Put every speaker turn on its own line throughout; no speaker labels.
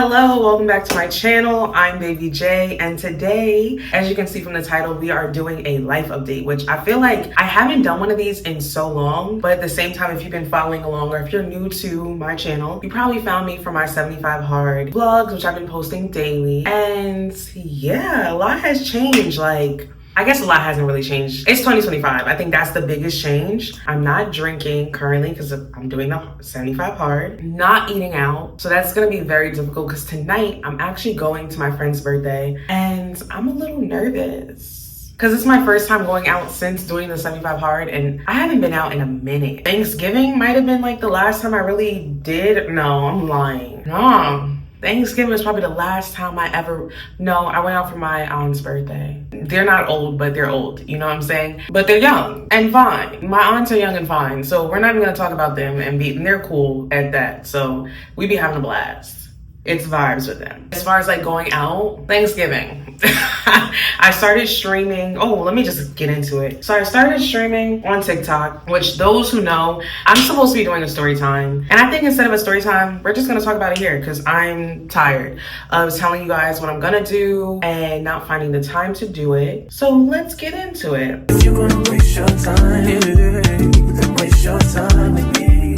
Hello, welcome back to my channel. I'm Baby J, and today, as you can see from the title, we are doing a life update, which I feel like I haven't done one of these in so long, but at the same time, if you've been following along or if you're new to my channel, you probably found me for my 75 hard vlogs, which I've been posting daily. And yeah, a lot has changed. I guess a lot hasn't really changed. It's 2025. I think that's the biggest change. I'm not drinking currently because I'm doing the 75 hard. Not eating out. So that's going to be very difficult because tonight I'm actually going to my friend's birthday and I'm a little nervous because it's my first time going out since doing the 75 hard and I haven't been out in a minute. Thanksgiving might have been like the last time I really did. No, I'm lying. No. Thanksgiving was probably the last time I went out for my aunt's birthday. They're not old, but they're old, you know what I'm saying? But they're young and fine. My aunts are young and fine, so we're not even gonna talk about them and they're cool at that. So we be having a blast. It's vibes with them. As far as like going out, Thanksgiving. I started streaming. Oh, let me just get into it. So I started streaming on TikTok, which those who know, I'm supposed to be doing a story time. And I think instead of a story time, we're just gonna talk about it here because I'm tired of telling you guys what I'm gonna do and not finding the time to do it. So let's get into it.
If you're gonna waste your time, then waste your time with me.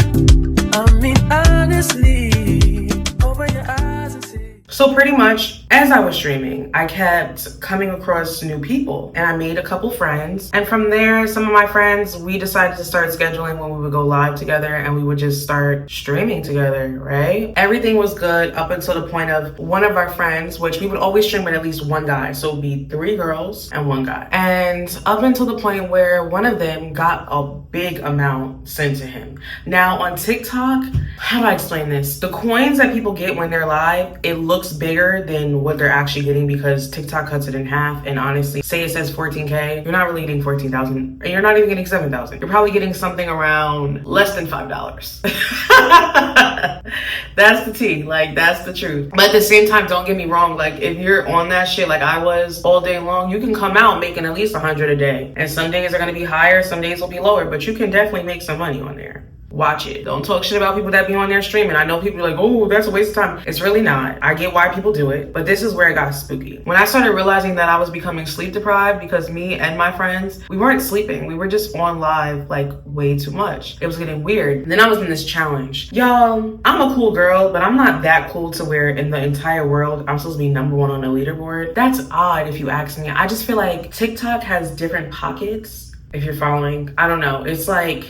I mean, honestly, open your eyes and see.
So pretty much, as I was streaming, I kept coming across new people and I made a couple friends. And from there, some of my friends, we decided to start scheduling when we would go live together and we would just start streaming together, right? Everything was good up until the point of one of our friends, which we would always stream with at least one guy. So it would be 3 girls and 1 guy. And up until the point where one of them got a big amount sent to him. Now on TikTok, how do I explain this? The coins that people get when they're live, it looks bigger than what they're actually getting because TikTok cuts it in half. And honestly, say it says 14K, you're not really getting 14,000 and you're not even getting 7,000. You're probably getting something around less than $5. That's the tea, like that's the truth. But at the same time, don't get me wrong, like if you're on that shit like I was all day long, you can come out making at least 100 a day. And some days are gonna be higher, some days will be lower, but you can definitely make some money on there. Watch it. Don't talk shit about people that be on there streaming. I know people are like, oh, that's a waste of time. It's really not. I get why people do it, but this is where it got spooky. When I started realizing that I was becoming sleep deprived because me and my friends, we weren't sleeping. We were just on live like way too much. It was getting weird. And then I was in this challenge. Y'all, I'm a cool girl, but I'm not that cool to where in the entire world, I'm supposed to be #1 on the leaderboard. That's odd if you ask me. I just feel like TikTok has different pockets, if you're following. I don't know. It's like,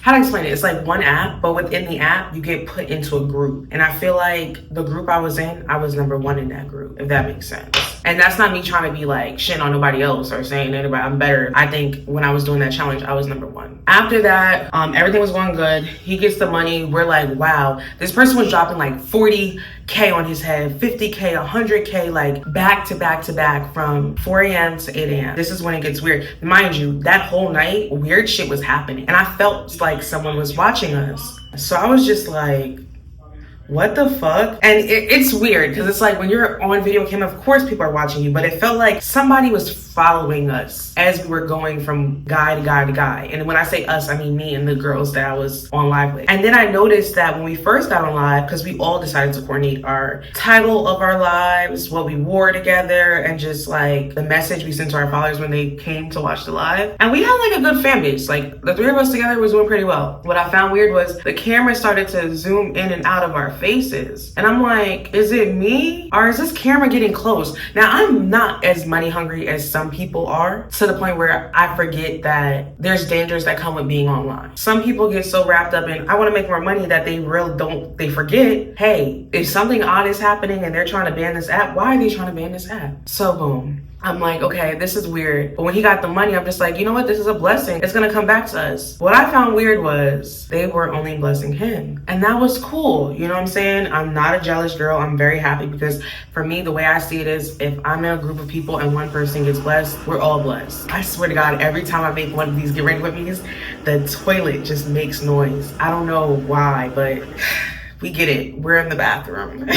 how to explain it? It's like one app, but within the app, you get put into a group. And I feel like the group I was in, I was #1 in that group, if that makes sense. And that's not me trying to be like shitting on nobody else or saying anybody I'm better. I think when I was doing that challenge, I was #1. After that, everything was going good. He gets the money. We're like, wow, this person was dropping like 40K on his head, 50K, 100K, like back to back to back from 4 a.m. to 8 a.m. This is when it gets weird. Mind you, that whole night, weird shit was happening. And I felt like someone was watching us. So I was just like, what the fuck? And it's weird because it's like when you're on video camera, of course people are watching you, but it felt like somebody was following us as we were going from guy to guy to guy. And when I say us, I mean me and the girls that I was on live with. And then I noticed that when we first got on live, because we all decided to coordinate our title of our lives, what we wore together, and just like the message we sent to our followers when they came to watch the live. And we had like a good fan base. Like the 3 of us together was doing pretty well. What I found weird was the camera started to zoom in and out of our faces. And I'm like, is it me? Or is this camera getting close? Now, I'm not as money hungry as some people are, to the point where I forget that there's dangers that come with being online. Some people get so wrapped up in, I want to make more money, that they forget, hey, if something odd is happening and they're trying to ban this app, why are they trying to ban this app? So boom. I'm like, okay, this is weird. But when he got the money, I'm just like, you know what? This is a blessing. It's gonna come back to us. What I found weird was they were only blessing him. And that was cool. You know what I'm saying? I'm not a jealous girl. I'm very happy because for me, the way I see it is if I'm in a group of people and one person gets blessed, we're all blessed. I swear to God, every time I make one of these get ready with me's, the toilet just makes noise. I don't know why, but we get it. We're in the bathroom.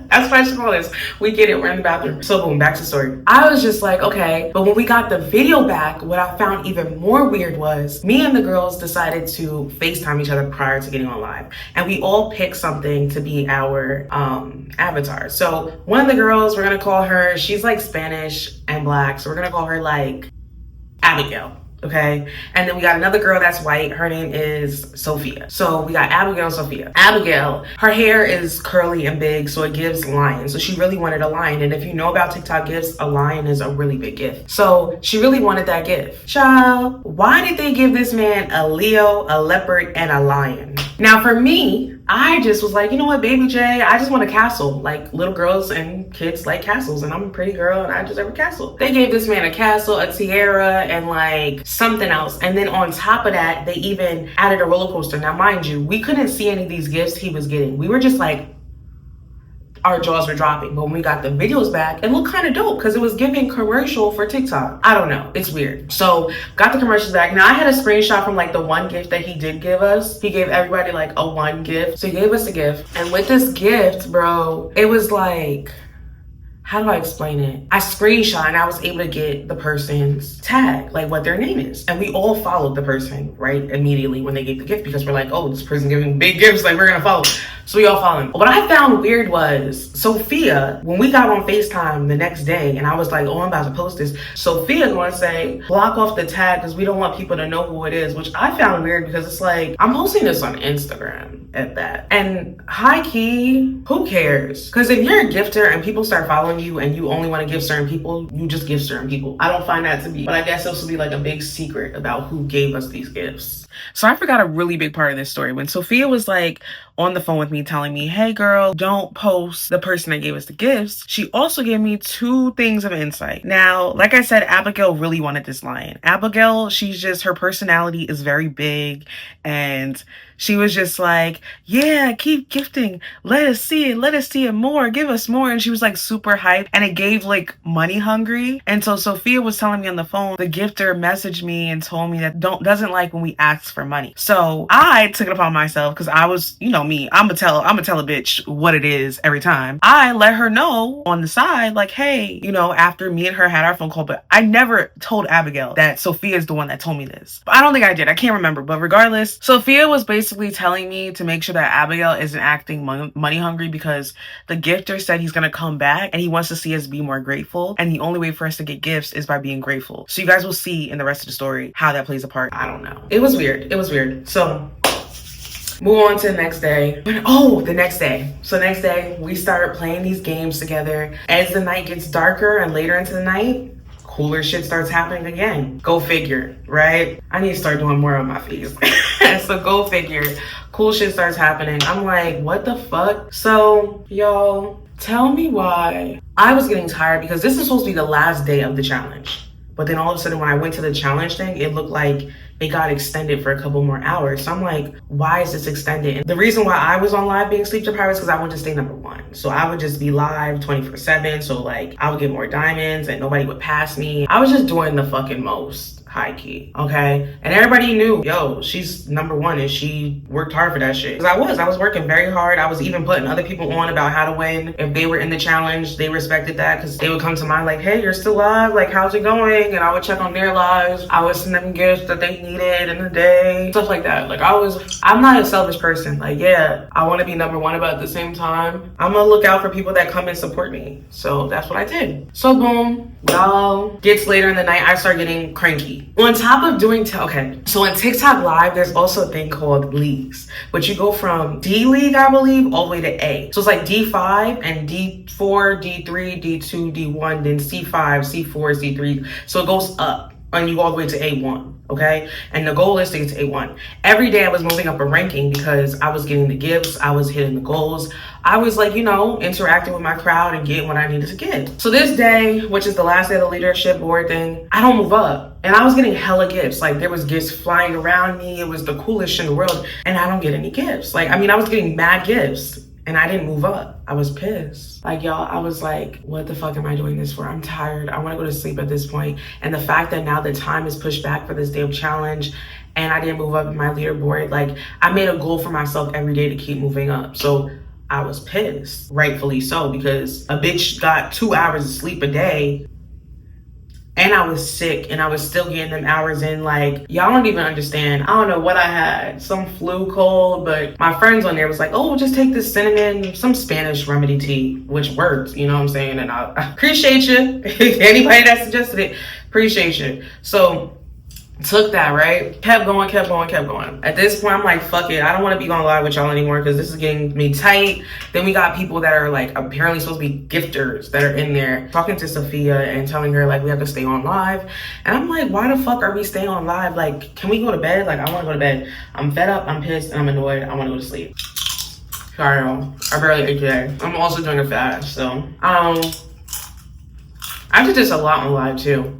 That's That's why I should call this. We get it. We're in the bathroom. So boom, back to the story. I was just like, okay. But when we got the video back, what I found even more weird was me and the girls decided to FaceTime each other prior to getting on live. And we all picked something to be our avatar. So one of the girls, we're going to call her, she's like Spanish and black. So we're going to call her like Abigail. Okay, and then we got another girl that's white. Her name is Sophia. So we got Abigail and Sophia. Abigail, her hair is curly and big, so it gives lion. So she really wanted a lion. And if you know about TikTok gifts, a lion is a really big gift. So she really wanted that gift. Child, why did they give this man a Leo, a leopard, and a lion? Now for me, I just was like, you know what, baby J, I just want a castle. Like, little girls and kids like castles, and I'm a pretty girl and I deserve a castle. They gave this man a castle, a tiara, and like something else. And then on top of that, they even added a roller coaster. Now mind you, we couldn't see any of these gifts he was getting. We were just like, our jaws were dropping. But when we got the videos back, it looked kind of dope because it was giving commercial for TikTok. I don't know, it's weird. So got the commercials back. Now I had a screenshot from like the one gift that he did give us. He gave everybody like a one gift. So he gave us a gift, and with this gift, bro, it was like, how do I explain it? I screenshot and I was able to get the person's tag, like what their name is. And we all followed the person, right? Immediately when they gave the gift, because we're like, oh, this person giving big gifts, like we're gonna follow. So we all followed him. What I found weird was Sophia, when we got on FaceTime the next day and I was like, oh, I'm about to post this, Sophia gonna say, block off the tag because we don't want people to know who it is, which I found weird because it's like, I'm posting this on Instagram at that. And high key, who cares? Because if you're a gifter and people start following you and you only want to give certain people, you just give certain people. I don't find that to be, but I guess this will be like a big secret about who gave us these gifts. So I forgot a really big part of this story. When Sophia was like on the phone with me telling me, hey girl, don't post the person that gave us the gifts, she also gave me 2 things of insight. Now, like I said, Abigail really wanted this lion. Abigail, she's just, her personality is very big, and she was just like, yeah, keep gifting. Let us see it more. Give us more. And she was like super hyped, and it gave like money hungry. And so Sophia was telling me on the phone, the gifter messaged me and told me that doesn't like when we ask for money. So I took it upon myself, because I was, you know me, I'm gonna tell a bitch what it is every time. I let her know on the side, like, hey, you know, after me and her had our phone call, but I never told Abigail that Sophia is the one that told me this. But I don't think I did. I can't remember. But regardless, Sophia was basically telling me to make sure that Abigail isn't acting money hungry, because the gifter said he's gonna come back and he wants to see us be more grateful, and the only way for us to get gifts is by being grateful. So you guys will see in the rest of the story how that plays a part. I don't know. It was weird. So move on to the next day. The next day. So next day we start playing these games together. As the night gets darker and later into the night, cooler shit starts happening again. Go figure, right? I need to start doing more on my face. So go figure. Cool shit starts happening. I'm like, what the fuck? So y'all, tell me why. I was getting tired because this is supposed to be the last day of the challenge. But then all of a sudden when I went to the challenge thing, it looked like it got extended for a couple more hours. So I'm like, why is this extended? And the reason why I was on live being sleep deprived is because I wanted to stay number 1. So I would just be live 24/7. So like I would get more diamonds and nobody would pass me. I was just doing the fucking most. High key, okay? And everybody knew, yo, she's number 1 and she worked hard for that shit. Because I was working very hard. I was even putting other people on about how to win. If they were in the challenge, they respected that, because they would come to mine like, hey, you're still live, like how's it going? And I would check on their lives. I would send them gifts that they needed in the day, stuff like that. Like I'm not a selfish person. Like, yeah, I want to be number 1, but at the same time, I'm gonna look out for people that come and support me. So that's what I did. So boom, y'all, gets later in the night, I start getting cranky. On top of doing, so on TikTok Live, there's also a thing called leagues, but you go from D League, I believe, all the way to A. So it's like D5 and D4, D3, D2, D1, then C5, C4, C3. So it goes up and you go all the way to A1. Okay, and the goal is to get to A1. Every day I was moving up a ranking because I was getting the gifts, I was hitting the goals. I was like, you know, interacting with my crowd and getting what I needed to get. So this day, which is the last day of the leadership board thing, I don't move up. And I was getting hella gifts. Like there was gifts flying around me. It was the coolest shit in the world. And I don't get any gifts. Like, I mean, I was getting mad gifts. And I didn't move up. I was pissed. Like, y'all, I was like, what the fuck am I doing this for? I'm tired. I want to go to sleep at this point. And the fact that now the time is pushed back for this day of challenge and I didn't move up in my leaderboard, like I made a goal for myself every day to keep moving up. So I was pissed, rightfully so, because a bitch got 2 hours of sleep a day and I was sick and I was still getting them hours in. Like, y'all don't even understand. I don't know what I had, some flu cold, but my friends on there was like, oh, just take this cinnamon, some Spanish remedy tea, which works, you know what I'm saying? And I appreciate you. Anybody that suggested it, appreciate you. So took that, right? Kept going. At this point, I'm like, fuck it. I don't want to be on live with y'all anymore because this is getting me tight. Then we got people that are like apparently supposed to be gifters that are in there talking to Sophia and telling her like we have to stay on live. And I'm like, why the fuck are we staying on live? Like, can we go to bed? Like, I want to go to bed. I'm fed up. I'm pissed. And I'm annoyed. I want to go to sleep. Sorry, y'all. I barely ate today. I'm also doing a fast, so I did this a lot on live too.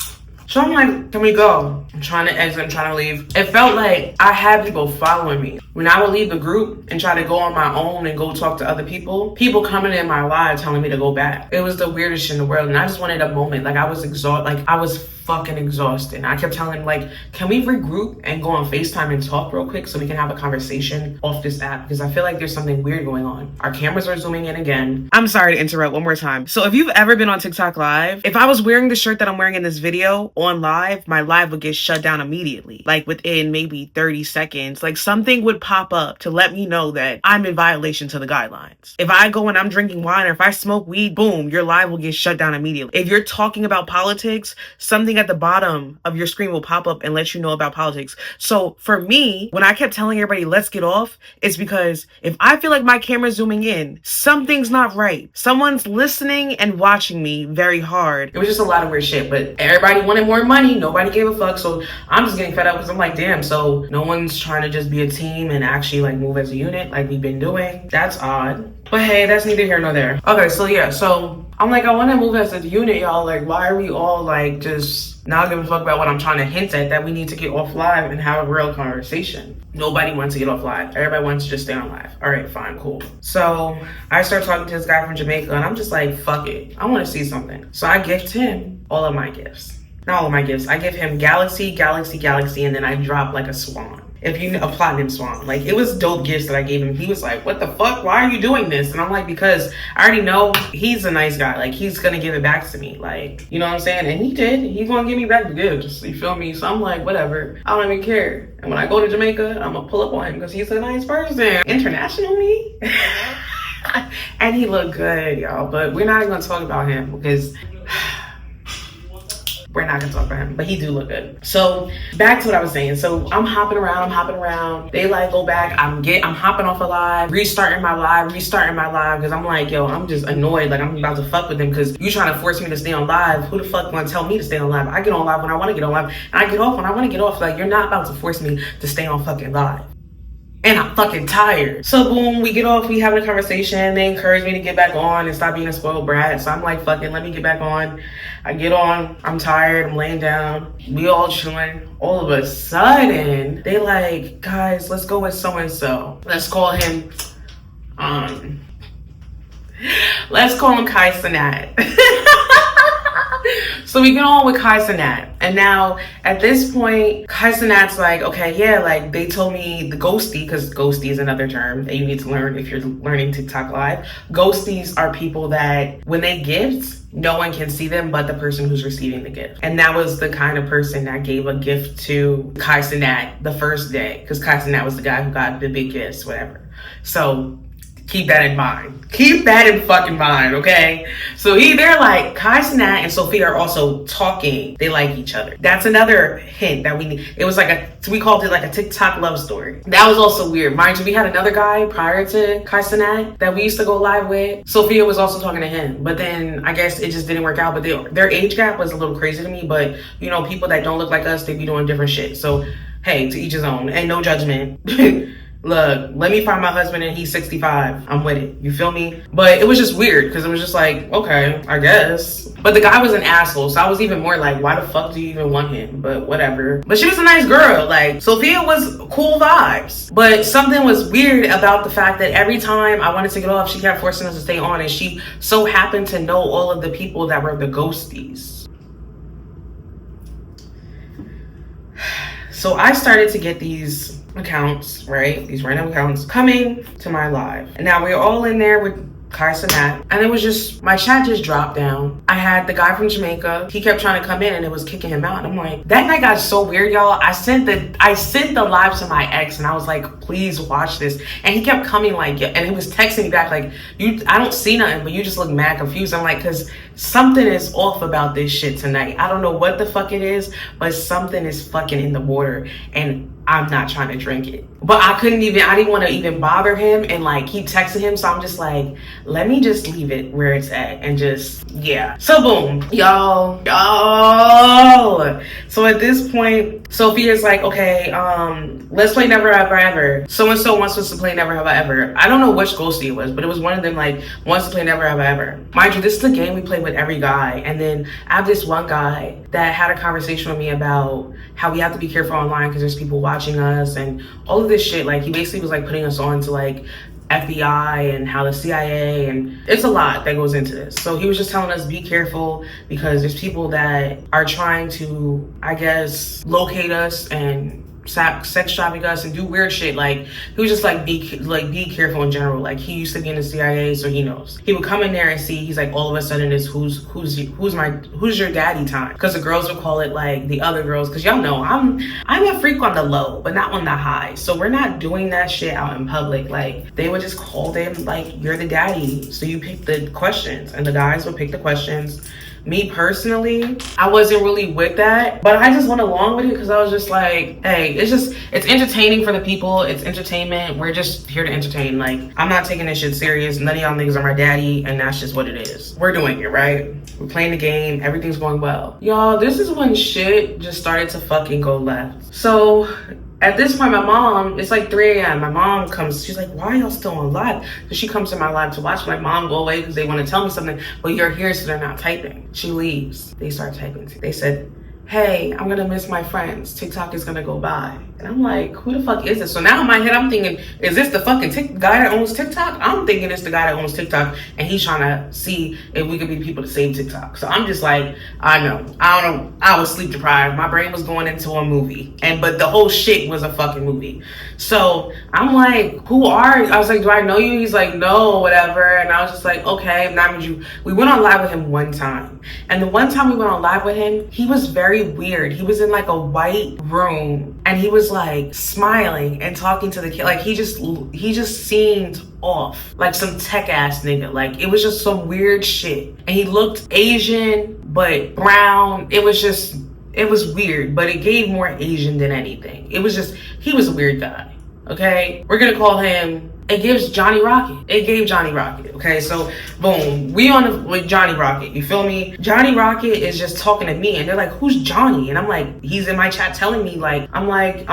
So I'm like, can we go? I'm trying to exit, I'm trying to leave. It felt like I had people following me. When I would leave the group and try to go on my own and go talk to other people coming in my live telling me to go back. It was the weirdest shit in the world. And I just wanted a moment. Like, I was exhausted. Like, I was fucking exhausted. I kept telling him, like, can we regroup and go on FaceTime and talk real quick so we can have a conversation off this app? Because I feel like there's something weird going on. Our cameras are zooming in again. I'm sorry to interrupt one more time. So if you've ever been on TikTok Live, if I was wearing the shirt that I'm wearing in this video on live, my live would get shut down immediately. Like, within maybe 30 seconds. Like, something would pop up to let me know that I'm in violation to the guidelines. If I go and I'm drinking wine or if I smoke weed, boom, your live will get shut down immediately. If you're talking about politics, something at the bottom of your screen will pop up and let you know about politics. So for me, when I kept telling everybody, let's get off, it's because if I feel like my camera's zooming in, something's not right. Someone's listening and watching me very hard. It was just a lot of weird shit, but everybody wanted more money. Nobody gave a fuck. So I'm just getting fed up because I'm like, damn, so no one's trying to just be a team and actually like move as a unit like we've been doing. That's odd. But hey, that's neither here nor there. Okay, so yeah, so I'm like, I want to move as a unit, y'all. Like, why are we all like just not giving a fuck about what I'm trying to hint at, that we need to get off live and have a real conversation? Nobody wants to get off live. Everybody wants to just stay on live. All right, fine, cool. So I start talking to this guy from Jamaica and I'm just like, fuck it. I want to see something. So I gift him all of my gifts. Not all of my gifts. I give him Galaxy, and then I drop like a swan. If you know, a platinum swan. Like, it was dope gifts that I gave him. He was like, what the fuck? Why are you doing this? And I'm like, because I already know he's a nice guy. Like, he's gonna give it back to me. Like, you know what I'm saying? And he did. He's gonna give me back the gifts. You feel me? So I'm like, whatever. I don't even care. And when I go to Jamaica, I'm gonna pull up on him because he's a nice person. International me. And he looked good, y'all. But we're not even gonna talk about him because we're not gonna talk about him, but he do look good. So back to what I was saying. So I'm hopping around. They like go back. I'm hopping off a live, restarting my live because I'm like, yo, I'm just annoyed. Like, I'm about to fuck with them because you trying to force me to stay on live. Who the fuck gonna tell me to stay on live? I get on live when I want to get on live, and I get off when I want to get off. Like, you're not about to force me to stay on fucking live. And I'm fucking tired. So boom, we get off, we having a conversation. They encourage me to get back on and stop being a spoiled brat. So I'm like, fucking, let me get back on. I get on, I'm tired, I'm laying down. We all chilling. All of a sudden, they like, guys, let's go with so-and-so. Let's call him Kai Sanat. So we get on with Kai Sanat. And now, at this point, Kai Sanat's like, okay, yeah, like, they told me the ghostie, because ghostie is another term that you need to learn if you're learning TikTok Live. Ghosties are people that, when they gift, no one can see them but the person who's receiving the gift. And that was the kind of person that gave a gift to Kai Sanat the first day, because Kai Sanat was the guy who got the big gifts, whatever. So keep that in mind. Keep that in fucking mind, okay? So they're like, Kai Sanat and Sophia are also talking. They like each other. That's another hint that we need. It was like we called it like a TikTok love story. That was also weird. Mind you, we had another guy prior to Kai Sanat that we used to go live with. Sophia was also talking to him. But then I guess it just didn't work out. But their age gap was a little crazy to me. But, you know, people that don't look like us, they be doing different shit. So, hey, to each his own. And no judgment. Look, let me find my husband and he's 65. I'm with it. You feel me? But it was just weird because it was just like, okay, I guess. But the guy was an asshole. So I was even more like, why the fuck do you even want him? But whatever. But she was a nice girl. Like, Sophia was cool vibes. But something was weird about the fact that every time I wanted to get off, she kept forcing us to stay on. And she so happened to know all of the people that were the ghosties. So I started to get these accounts, right? These random accounts coming to my live. And now we're all in there with Kaisa Nat, and it was just, my chat just dropped down. I had the guy from Jamaica, he kept trying to come in and it was kicking him out. And I'm like, that night got so weird, y'all. I sent the live to my ex and I was like, please watch this. And he kept coming like, and he was texting me back like, I don't see nothing, but you just look mad confused. I'm like, cause something is off about this shit tonight. I don't know what the fuck it is, but something is fucking in the water and I'm not trying to drink it. But I didn't want to even bother him and like keep texting him. So I'm just like, let me just leave it where it's at and just, yeah. So boom, y'all. So at this point, Sophia's like, okay, let's play Never Have I Ever. So-and-so wants us to play Never Have I Ever. I don't know which ghosty it was, but it was one of them like, wants to play Never Have I Ever. Mind you, this is a game we play with every guy. And then I have this one guy that had a conversation with me about how we have to be careful online because there's people watching us and all of this shit. Like he basically was like putting us on to like FBI and how the CIA, and it's a lot that goes into this. So he was just telling us be careful because there's people that are trying to, I guess, locate us and sex traffic us and do weird shit. Like he was just like be careful in general. Like he used to be in the CIA, so he knows. He would come in there and see, he's like, all of a sudden it's who's your daddy time, because the girls would call it like the other girls, because y'all know I'm a freak on the low but not on the high, so we're not doing that shit out in public. Like they would just call them like, you're the daddy, so you pick the questions, and the guys would pick the questions. Me personally, I wasn't really with that, but I just went along with it because I was just like, hey, it's entertaining for the people. It's entertainment. We're just here to entertain. Like, I'm not taking this shit serious. None of y'all niggas are my daddy, and that's just what it is. We're doing it, right? We're playing the game. Everything's going well. Y'all, this is when shit just started to fucking go left. So at this point, my mom, it's like 3 a.m. My mom comes, she's like, why are y'all still on live? So she comes to my live to watch my mom go away because they want to tell me something, but you're here, so they're not typing. She leaves. They start typing. They said, hey, I'm gonna miss my friends. TikTok is gonna go by. And I'm like, who the fuck is this? So now in my head, I'm thinking, is this the fucking guy that owns TikTok? I'm thinking it's the guy that owns TikTok, and he's trying to see if we could be people to save TikTok. So I'm just like, I don't know. I was sleep deprived. My brain was going into a movie, but the whole shit was a fucking movie. So I'm like, who are you? I was like, do I know you? He's like, no, whatever. And I was just like, okay, we went on live with him one time. And the one time we went on live with him, he was very weird. He was in like a white room and he was like smiling and talking to the kid. Like he just seemed off, like some tech ass nigga. Like it was just some weird shit. And he looked Asian but brown. It was weird, but it gave more Asian than anything. He was a weird guy. Okay, we're gonna call him, it gives Johnny Rocket. It gave Johnny Rocket. Okay, so boom, we with Johnny Rocket, you feel me? Johnny Rocket is just talking to me and they're like, who's Johnny? And I'm like, he's in my chat telling me, like, I'm like,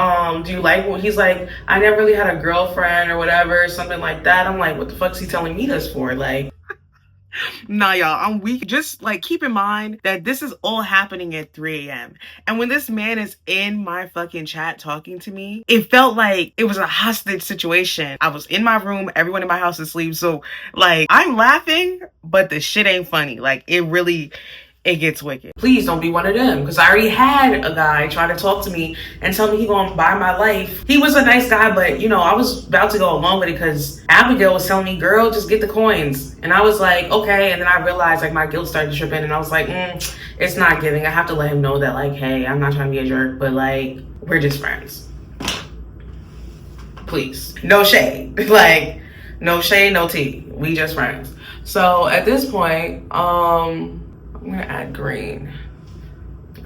do you like what? He's like, I never really had a girlfriend or whatever, something like that. I'm like, what the fuck's he telling me this for? Like, nah, y'all, I'm weak. Just like keep in mind that this is all happening at 3 a.m. And when this man is in my fucking chat talking to me, it felt like it was a hostage situation. I was in my room, everyone in my house is asleep. So like I'm laughing, but the shit ain't funny. Like it gets wicked. Please don't be one of them, because I already had a guy try to talk to me and tell me he gonna buy my life. He was a nice guy, but you know, I was about to go along with it because Abigail was telling me, girl, just get the coins. And I was like, okay. And then I realized like my guilt started to trip in and I was like, it's not giving. I have to let him know that like, hey, I'm not trying to be a jerk, but like, we're just friends. Please. No shade. Like, no shade, no tea. We just friends. So at this point, I'm gonna add green.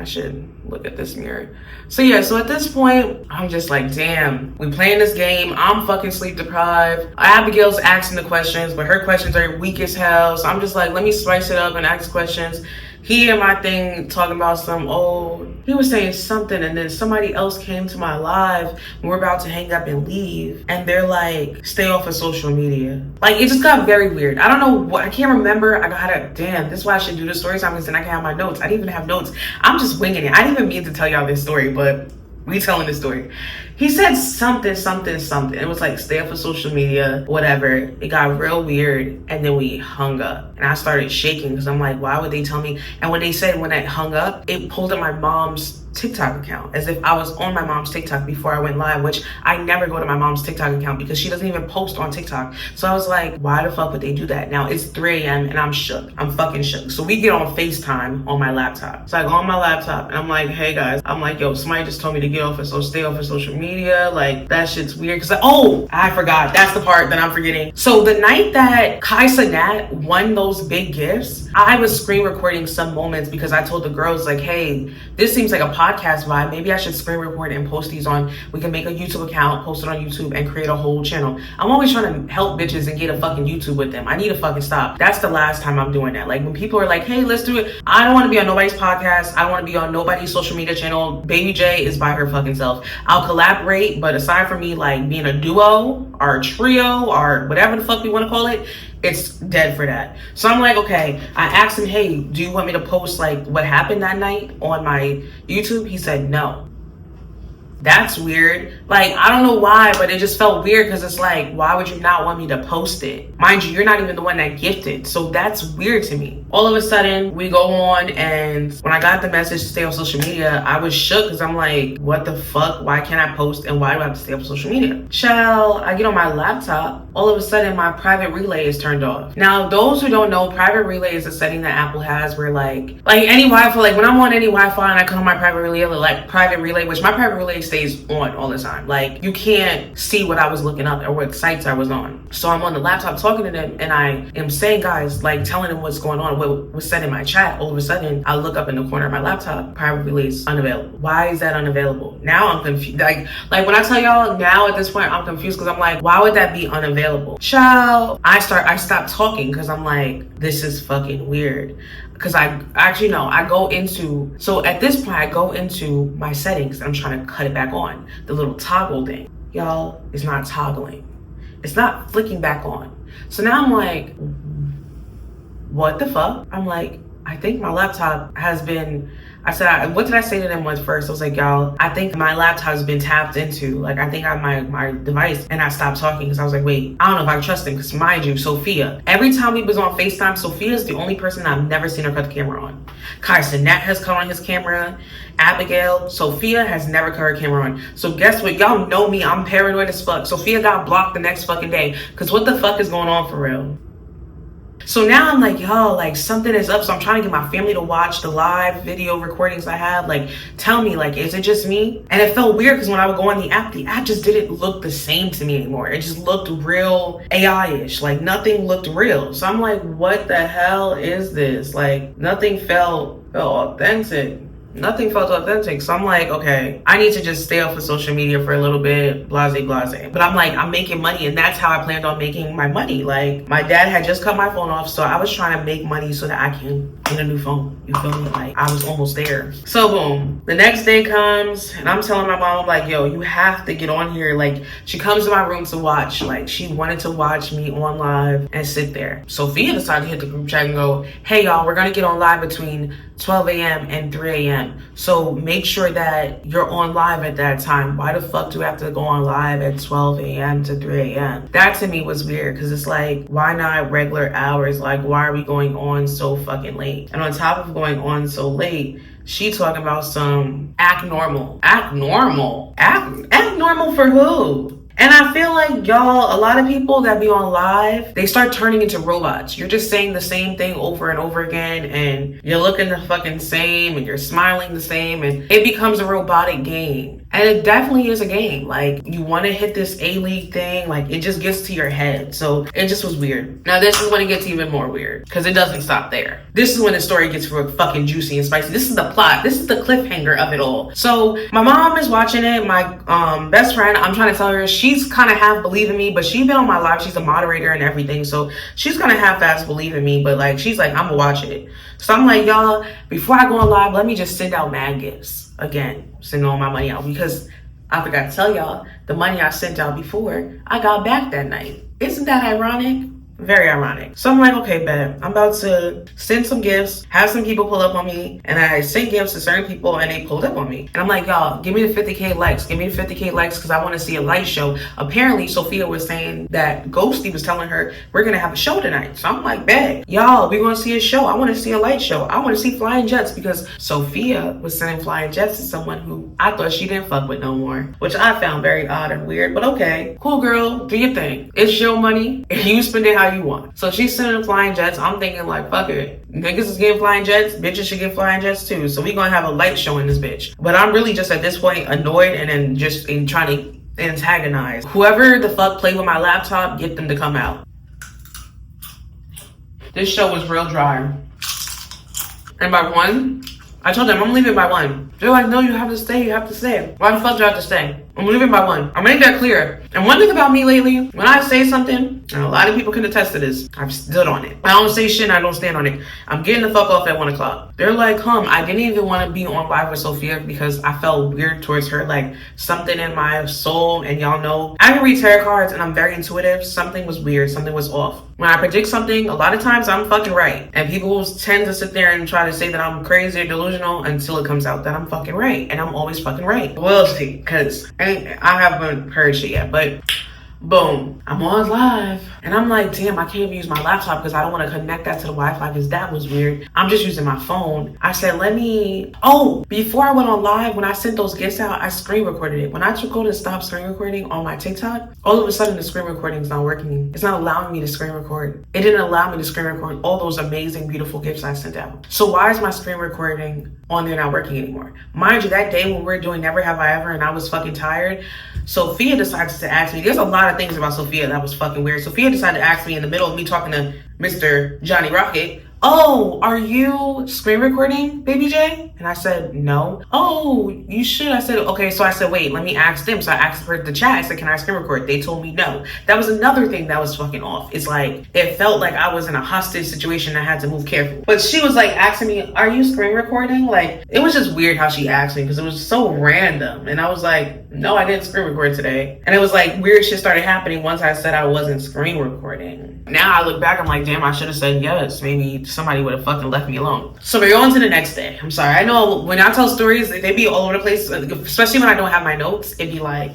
I should look at this mirror. So yeah, so at this point, I'm just like, damn, we playing this game. I'm fucking sleep deprived. Abigail's asking the questions, but her questions are weak as hell. So I'm just like, let me spice it up and ask questions. He and my thing talking about he was saying something, and then somebody else came to my live and we're about to hang up and leave, and they're like, stay off of social media. Like it just got very weird. I don't know what, I can't remember. This is why I should do the story time, because then I can have my notes. I didn't even have notes. I'm just winging it. I didn't even mean to tell y'all this story, but we telling this story. He said something. It was like, stay off of social media, whatever. It got real weird, and then we hung up. And I started shaking because I'm like, why would they tell me? And when they said when I hung up, it pulled up my mom's TikTok account, as if I was on my mom's TikTok before I went live, which I never go to my mom's TikTok account because she doesn't even post on TikTok. So I was like, why the fuck would they do that? Now it's 3 a.m. and I'm shook. I'm fucking shook. So we get on FaceTime on my laptop. So I go on my laptop and I'm like, hey guys, I'm like, yo, somebody just told me to stay off of social media. Like, that shit's weird. Cause I forgot. That's the part that I'm forgetting. So the night that Kaisa Nat won those big gifts, I was screen recording some moments because I told the girls like, hey, this seems like a podcast vibe. Maybe I should screen record and post these on, we can make a YouTube account, post it on YouTube and create a whole channel. I'm always trying to help bitches and get a fucking YouTube with them. I need to fucking stop. That's the last time I'm doing that. Like when people are like, hey, let's do it. I don't want to be on nobody's podcast. I don't want to be on nobody's social media channel. Baby J is by her fucking self. I'll collaborate, but aside from me like being a duo or a trio or whatever the fuck we want to call it, it's dead for that. So I'm like, okay. I asked him, hey, do you want me to post like what happened that night on my YouTube? He said no. That's weird. Like, I don't know why, but it just felt weird because it's like, why would you not want me to post it? Mind you, you're not even the one that gifted. So that's weird to me. All of a sudden, we go on, and when I got the message to stay on social media, I was shook because I'm like, what the fuck? Why can't I post and why do I have to stay on social media? Child, I get on my laptop. All of a sudden, my private relay is turned off. Now, those who don't know, private relay is a setting that Apple has where like any Wi-Fi, like when I'm on any Wi-Fi and I come on my private relay, which my private relay stays on all the time. Like you can't see what I was looking up or what sites I was on. So I'm on the laptop talking to them and I am saying, guys, like telling them what's going on, what was said in my chat. All of a sudden, I look up in the corner of my laptop, private relay is unavailable. Why is that unavailable? Now I'm confused. Like when I tell y'all now at this point, I'm confused because I'm like, why would that be unavailable? Child, I stopped talking because I'm like, this is fucking weird. Because I go into, so at this point I go into my settings and I'm trying to cut it back on. The little toggle thing, y'all, is not toggling. It's not flicking back on. So now I'm like, what the fuck? I'm like, I think my laptop has been, what did I say to them once first? I was like, y'all, I think my laptop has been tapped into. Like, I think I have my device. And I stopped talking because I was like, wait, I don't know if I can trust him. Because mind you, Sophia, every time we was on FaceTime, Sophia is the only person I've never seen her cut the camera on. Kaisa Nat has cut on his camera. Abigail, Sophia has never cut her camera on. So guess what? Y'all know me. I'm paranoid as fuck. Sophia got blocked the next fucking day. Because what the fuck is going on for real? So now I'm like, y'all, like something is up. So I'm trying to get my family to watch the live video recordings I have. Like, tell me, like, is it just me? And it felt weird because when I would go on the app just didn't look the same to me anymore. It just looked real AI-ish. Like nothing looked real. So I'm like, what the hell is this? Like nothing felt authentic. Nothing felt authentic. So I'm like, okay, I need to just stay off of social media for a little bit, blase. But I'm like, I'm making money and that's how I planned on making my money. Like my dad had just cut my phone off. So I was trying to make money so that I can get a new phone. You feel me? Like I was almost there. So boom, the next day comes and I'm telling my mom, I'm like, yo, you have to get on here. Like she comes to my room to watch. Like she wanted to watch me on live and sit there. Sophia decided to hit the group chat and go, hey y'all, we're gonna get on live between 12 a.m. and 3 a.m. So make sure that you're on live at that time. Why the fuck do we have to go on live at 12 a.m. to 3 a.m.? That to me was weird because it's like, why not regular hours? Like, why are we going on so fucking late? And on top of going on so late, she talking about some act normal. Act normal? Act normal for who? And I feel like, y'all, a lot of people that be on live, they start turning into robots. You're just saying the same thing over and over again, and you're looking the fucking same, and you're smiling the same, and it becomes a robotic game. And it definitely is a game. Like, you want to hit this A-League thing, like, it just gets to your head. So it just was weird. Now, this is when it gest even more weird, because it doesn't stop there. This is when the story gets real fucking juicy and spicy. This is the plot. This is the cliffhanger of it all. So my mom is watching it. My best friend, I'm trying to tell her, she's kind of half believing me, but she's been on my live. She's a moderator and everything. So she's going to half-ass believe in me, but like, she's like, I'm going to watch it. So I'm like, y'all, before I go on live, let me just send out mad gifts. Again, send all my money out because I forgot to tell y'all, the money I sent out before, I got back that night. Isn't that ironic? Very ironic. So I'm like, okay, bet. I'm about to send some gifts, have some people pull up on me, and I sent gifts to certain people and they pulled up on me. And I'm like, y'all, give me the 50K likes. Give me the 50K likes because I want to see a light show. Apparently, Sophia was saying that Ghosty was telling her, we're going to have a show tonight. So I'm like, bet. Y'all, we're going to see a show. I want to see a light show. I want to see flying jets because Sophia was sending flying jets to someone who I thought she didn't fuck with no more, which I found very odd and weird. But okay, cool girl, do your thing. It's your money and you spend it how you want. So she's sending flying jets. I'm thinking like, fuck it. Niggas is getting flying jets. Bitches should get flying jets too. So we gonna have a light show in this bitch. But I'm really just at this point annoyed and then just in trying to antagonize. Whoever the fuck played with my laptop, get them to come out. This show was real dry. And by 1, I told them I'm leaving by 1. They're like, no, you have to stay. You have to stay. Why the fuck do I have to stay? I'm leaving by 1. I'll make that clear. And one thing about me lately, when I say something, and a lot of people can attest to this, I've stood on it. I don't say shit and I don't stand on it. I'm getting the fuck off at 1 o'clock. They're like, I didn't even want to be on live with Sophia because I felt weird towards her. Like something in my soul, and y'all know, I can read tarot cards and I'm very intuitive. Something was weird. Something was off. When I predict something, a lot of times I'm fucking right. And people tend to sit there and try to say that I'm crazy or delusional until it comes out that I'm fucking right. And I'm always fucking right. We'll see, because I haven't heard shit yet, but boom, I'm on live. And I'm like, damn, I can't even use my laptop because I don't want to connect that to the Wi-Fi because that was weird. I'm just using my phone. I said, before I went on live, when I sent those gifts out, I screen recorded it. When I go to stop screen recording on my TikTok, all of a sudden the screen recording is not working. It's not allowing me to screen record. It didn't allow me to screen record all those amazing, beautiful gifts I sent out. So why is my screen recording on there not working anymore? Mind you, that day when we were doing Never Have I Ever and I was fucking tired, Sophia decides to ask me. There's a lot of things about Sophia that was fucking weird. Sophia decided to ask me in the middle of me talking to Mr. Johnny Rocket, oh, are you screen recording, Baby J? And I said, no. Oh, you should. I said, okay. So I said, wait, let me ask them. So I asked her the chat. I said, can I screen record? They told me no. That was another thing that was fucking off. It's like, it felt like I was in a hostage situation. I had to move careful. But she was like asking me, are you screen recording? Like, it was just weird how she asked me because it was so random. And I was like, no, I didn't screen record today. And it was like weird shit started happening once I said I wasn't screen recording. Now I look back, I'm like, damn, I should have said yes. Maybe somebody would have fucking left me alone. So we're on to the next day. I'm sorry. I know when I tell stories, they be all over the place, especially when I don't have my notes. It'd be like,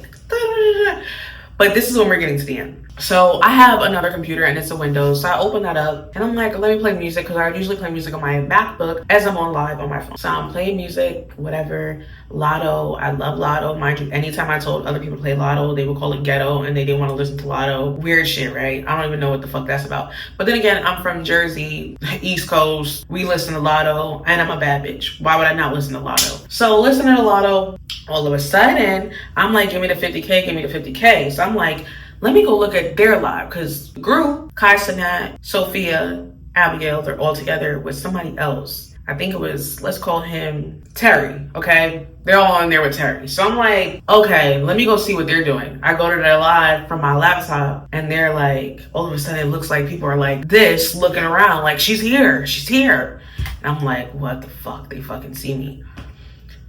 but this is when we're getting to the end. So I have another computer and it's a Windows. So I open that up and I'm like, let me play music because I usually play music on my MacBook as I'm on live on my phone. So I'm playing music, whatever. Lotto, I love Lotto. Mind you, anytime I told other people to play Lotto, they would call it ghetto and they didn't want to listen to Lotto. Weird shit, right? I don't even know what the fuck that's about. But then again, I'm from Jersey, East Coast. We listen to Lotto and I'm a bad bitch. Why would I not listen to Lotto? So listening to Lotto, all of a sudden, I'm like, give me the 50K, give me the 50K. So I'm like, let me go look at their live because Gru, Kai Sanat, Sophia, Abigail, they're all together with somebody else. I think it was, let's call him Terry, okay? They're all on there with Terry. So I'm like, okay, let me go see what they're doing. I go to their live from my laptop and they're like, all of a sudden it looks like people are like this, looking around like, she's here, she's here. And I'm like, what the fuck? They fucking see me.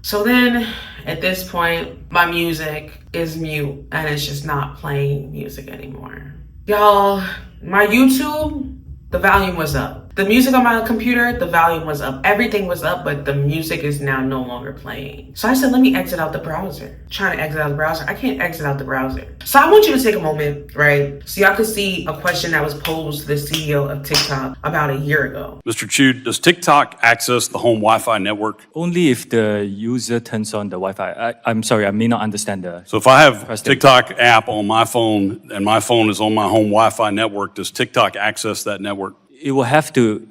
So then at this point, my music is mute and it's just not playing music anymore. Y'all, my YouTube, the volume was up. The music on my computer, the volume was up. Everything was up, but the music is now no longer playing. So I said, let me exit out the browser. Trying to exit out the browser. I can't exit out the browser. So I want you to take a moment, right? So y'all can see a question that was posed to the CEO of TikTok about a year ago.
Mr. Chu, does TikTok access the home Wi-Fi network?
Only if the user turns on the Wi-Fi. I'm sorry, I may not understand the...
So if I have
question.
TikTok app on my phone and my phone is on my home Wi-Fi network, does TikTok access that network?
It will have to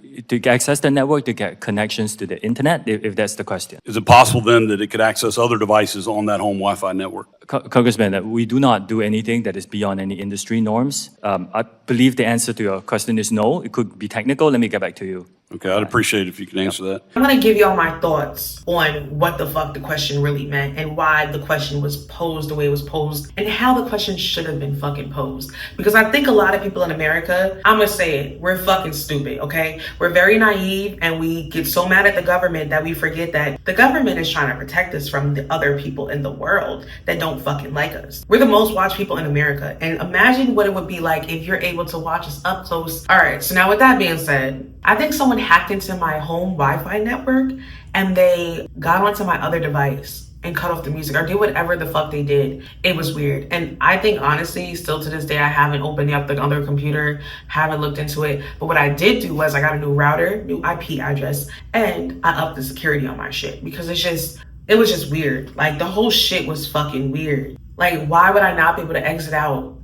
access the network to get connections to the internet, if that's the question.
Is it possible then that it could access other devices on that home Wi-Fi network?
Congressman, we do not do anything that is beyond any industry norms. I believe the answer to your question is no. It could be technical. Let me get back to you.
Okay, I'd appreciate it if you could answer that.
I'm going to give y'all my thoughts on what the fuck the question really meant and why the question was posed the way it was posed and how the question should have been fucking posed. Because I think a lot of people in America, I'm going to say it, we're fucking stupid, okay? We're very naive and we get so mad at the government that we forget that the government is trying to protect us from the other people in the world that don't fucking like us. We're the most watched people in America. And imagine what it would be like if you're able to watch us up close. All right, so now with that being said, I think someone hacked into my home Wi-Fi network and they got onto my other device and cut off the music or did whatever the fuck they did. It was weird. And I think honestly, still to this day, I haven't opened up the other computer, haven't looked into it. But what I did do was I got a new router, new IP address, and I upped the security on my shit because it was just weird. Like the whole shit was fucking weird. Like why would I not be able to exit out?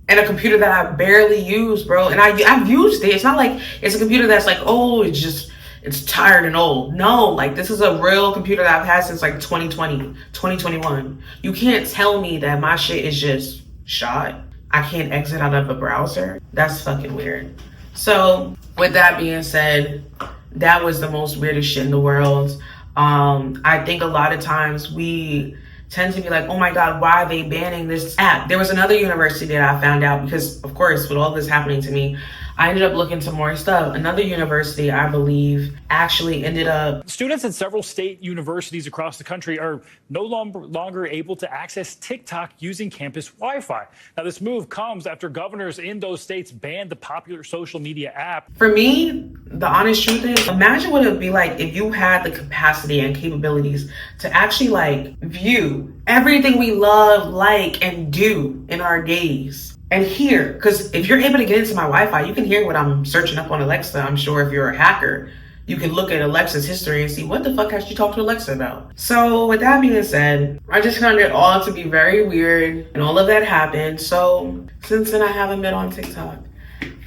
And a computer that I barely use, bro. And I've used it. It's not like it's a computer that's like, oh, it's tired and old. No, like this is a real computer that I've had since like 2020, 2021. You can't tell me that my shit is just shot. I can't exit out of a browser. That's fucking weird. So with that being said, that was the most weirdest shit in the world. I think a lot of times we tend to be like, oh my God, why are they banning this app? There was another university that I found out because, of course, with all this happening to me, I ended up looking to more stuff. Another university, I believe, actually ended up...
Students at several state universities across the country are no longer able to access TikTok using campus Wi-Fi. Now, this move comes after governors in those states banned the popular social media app.
For me, the honest truth is, imagine what it would be like if you had the capacity and capabilities to actually like view everything we love, like, and do in our days. And hear, because if you're able to get into my Wi-Fi, you can hear what I'm searching up on Alexa. I'm sure if you're a hacker, you can look at Alexa's history and see what the fuck has she talked to Alexa about. So with that being said, I just found it all to be very weird and all of that happened. So since then I haven't been on TikTok.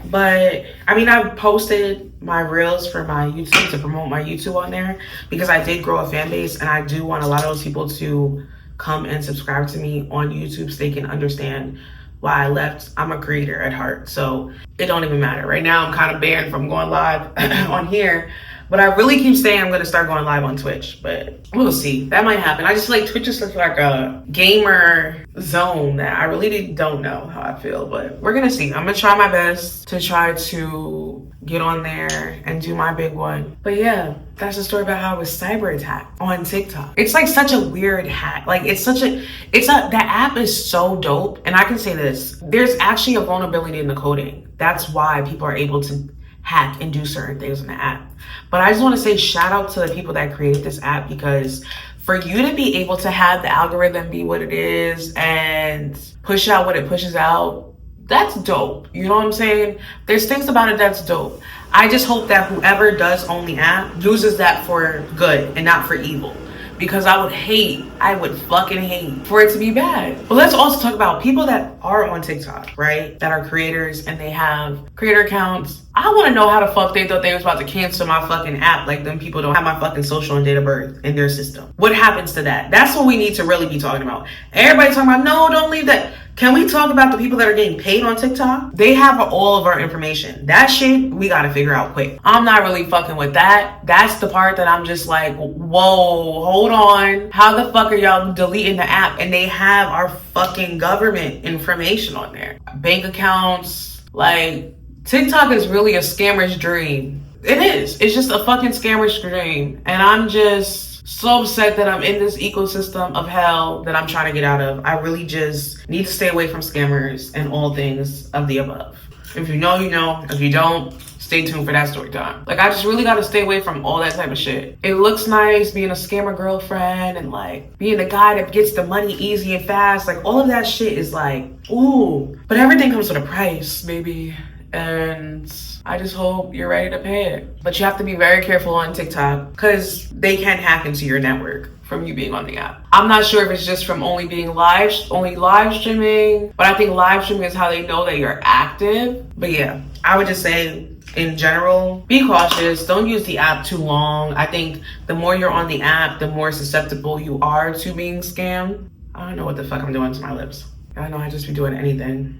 But I mean, I've posted my reels for my YouTube to promote my YouTube on there because I did grow a fan base and I do want a lot of those people to come and subscribe to me on YouTube so they can understand why I left. I'm a creator at heart, so it don't even matter. Right now, I'm kind of banned from going live on here, but I really keep saying I'm going to start going live on Twitch, but we'll see. That might happen. I just like Twitch is like a gamer zone that I really don't know how I feel, but we're going to see. I'm going to try my best to try to get on there and do my big one. But yeah, that's the story about how I was cyber attacked on TikTok. It's like such a weird hack. Like the app is so dope. And I can say this, there's actually a vulnerability in the coding. That's why people are able to hack and do certain things in the app. But I just want to say shout out to the people that created this app, because for you to be able to have the algorithm be what it is and push out what it pushes out, that's dope. You know what I'm saying? There's things about it that's dope. I just hope that whoever does own the app uses that for good and not for evil. Because I would fucking hate for it to be bad. But let's also talk about people that are on TikTok, right? That are creators and they have creator accounts. I want to know how the fuck they thought they was about to cancel my fucking app. Like them people don't have my fucking social and date of birth in their system. What happens to that? That's what we need to really be talking about. Everybody talking about, no, don't leave that. Can we talk about the people that are getting paid on TikTok? They have all of our information. That shit, we gotta figure out quick. I'm not really fucking with that. That's the part that I'm just like, whoa, hold on. How the fuck are y'all deleting the app? And they have our fucking government information on there. Bank accounts, like, TikTok is really a scammer's dream. It is. It's just a fucking scammer's dream. And I'm just so upset that I'm in this ecosystem of hell that I'm trying to get out of. I really just need to stay away from scammers and all things of the above. If you know, you know. If you don't, stay tuned for that story time. Like, I just really got to stay away from all that type of shit. It looks nice being a scammer girlfriend and like being the guy that gets the money easy and fast. Like, all of that shit is like, ooh. But everything comes with a price, baby. And I just hope you're ready to pay it. But you have to be very careful on TikTok because they can hack into your network from you being on the app. I'm not sure if it's just from only live streaming, but I think live streaming is how they know that you're active. But yeah, I would just say in general, be cautious. Don't use the app too long. I think the more you're on the app, the more susceptible you are to being scammed. I don't know what the fuck I'm doing to my lips. I don't know, I just be doing anything.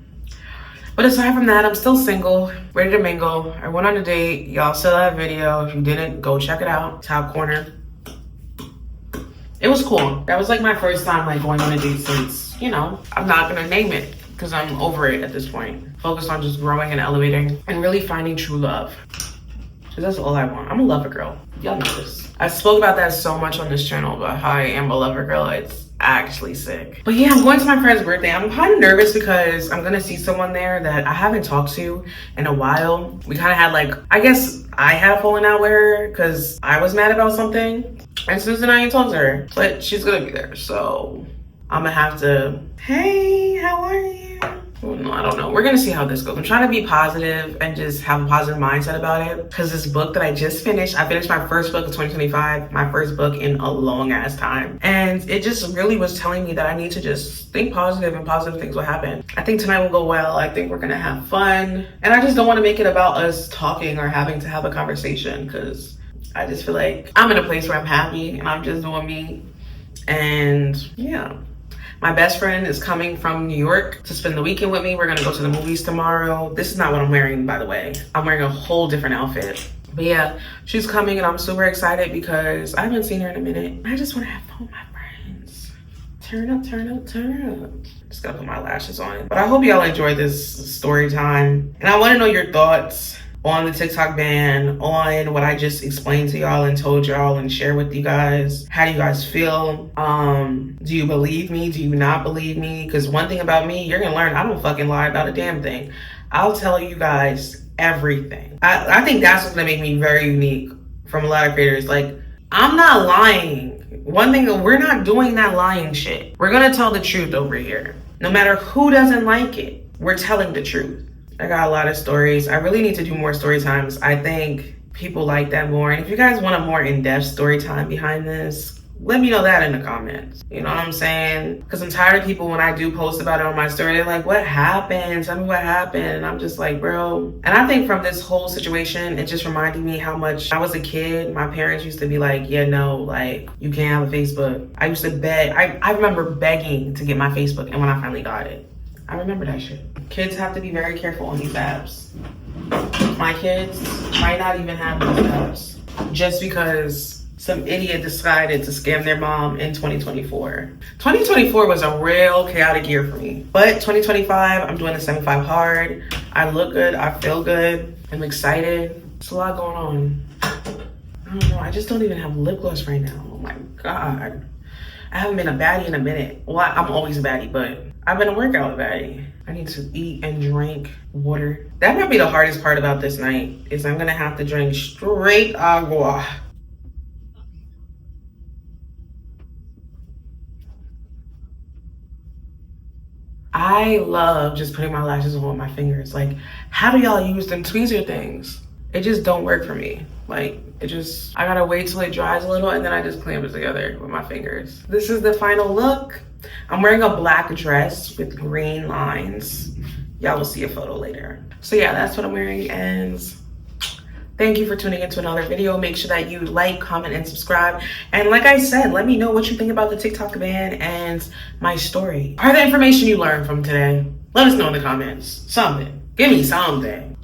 But aside from that, I'm still single, ready to mingle. I went on a date. Y'all saw that video. If you didn't, go check it out. Top corner. It was cool. That was like my first time like going on a date since, you know, I'm not gonna name it because I'm over it at this point. Focused on just growing and elevating and really finding true love. Because that's all I want. I'm a lover girl. Y'all know this. I spoke about that so much on this channel, about how I am a lover girl. It's actually sick. But yeah, I'm going to my friend's birthday. I'm kind of nervous because I'm gonna see someone there that I haven't talked to in a while. We kind of had like, I guess I had fallen out with her because I was mad about something. And Susan, I ain't talked to her, but she's gonna be there. So I'm gonna have to, hey, how are you? No, I don't know. We're gonna see how this goes. I'm trying to be positive and just have a positive mindset about it. Because this book that I just finished, I finished my first book of 2025, my first book in a long ass time. And it just really was telling me that I need to just think positive and positive things will happen. I think tonight will go well. I think we're gonna have fun. And I just don't wanna make it about us talking or having to have a conversation, because I just feel like I'm in a place where I'm happy and I'm just doing me. And yeah. My best friend is coming from New York to spend the weekend with me. We're gonna go to the movies tomorrow. This is not what I'm wearing, by the way. I'm wearing a whole different outfit. But yeah, she's coming and I'm super excited because I haven't seen her in a minute. I just wanna have fun with my friends. Turn up, turn up, turn up. Just gotta put my lashes on. But I hope y'all enjoyed this story time. And I wanna know your thoughts on the TikTok ban, on what I just explained to y'all and told y'all and share with you guys. How do you guys feel? Do you believe me? Do you not believe me? Because one thing about me, you're gonna learn I don't fucking lie about a damn thing. I'll tell you guys everything. I think that's what's gonna make me very unique from a lot of creators. Like, I'm not lying. One thing, we're not doing that lying shit. We're gonna tell the truth over here. No matter who doesn't like it, we're telling the truth. I got a lot of stories. I really need to do more story times. I think people like that more. And if you guys want a more in-depth story time behind this, let me know that in the comments. You know what I'm saying? Because I'm tired of people, when I do post about it on my story, they're like, what happened? Tell me what happened. And I'm just like, bro. And I think from this whole situation, it just reminded me how much I was a kid. My parents used to be like, yeah, no, like, you can't have a Facebook. I used to beg. I remember begging to get my Facebook. And when I finally got it, I remember that shit. Kids have to be very careful on these apps. My kids might not even have these apps just because some idiot decided to scam their mom in 2024. 2024 was a real chaotic year for me. But 2025, I'm doing the 75 hard. I look good, I feel good, I'm excited. There's a lot going on. I don't know, I just don't even have lip gloss right now. Oh my God. I haven't been a baddie in a minute. Well, I'm always a baddie, but I've been a workout baddie. I need to eat and drink water. That might be the hardest part about this night, is I'm gonna have to drink straight agua. I love just putting my lashes on with my fingers. Like, how do y'all use them tweezer things? It just don't work for me. Like, I gotta wait till it dries a little and then I just clamp it together with my fingers. This is the final look. I'm wearing a black dress with green lines. Y'all will see a photo later. So yeah, that's what I'm wearing, and thank you for tuning into another video. Make sure that you like, comment, and subscribe. And like I said, let me know what you think about the TikTok ban and my story. Are the information you learned from today? Let us know in the comments. Something. Give me something.